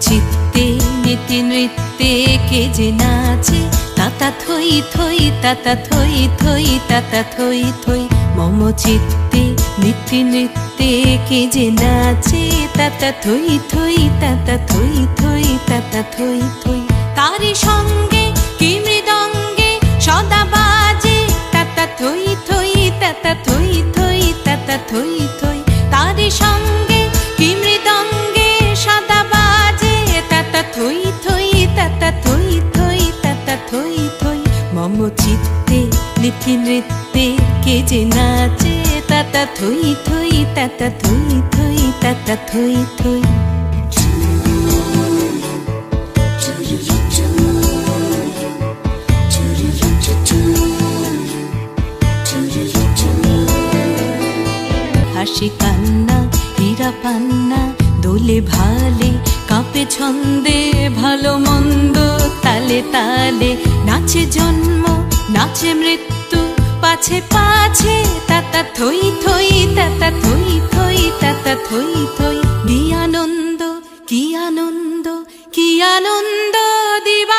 চিত্তে নীতি নৃত্যে কে যে নাচে, তাতা থই থই তাতা থই থই তাতা থই থই। মম চিত্তে নীতি নৃত্যে কে যে নাচে, তাতা থই থই তাতা থই থই তাতা থই থই। তারি সঙ্গে কি মৃদঙ্গে সদা বাজে, তাতা থই থই তাতা থই থই তাতা থই থই। তারি সঙ্গে কি মৃদঙ্গে সদা বাজে, তাতা থই থই তাতা থই থই তাতা থই থই। মম চিত্তে নীতি নৃত্যে কে যে নাচে, তাতা থই থই তাতা থই থই তাতা থই থই। হাসি কান্না হীরা পান্না দোলে ভালে, কাঁপে ছন্দে ভালো মন্দ তালে তালে। নাচে জন্ম নাচে মৃত্যু পাছে পাছে, তাতা থই থই তাতা থই থই তাতা থই থই। কি আনন্দ কি আনন্দ কি আনন্দ দিবা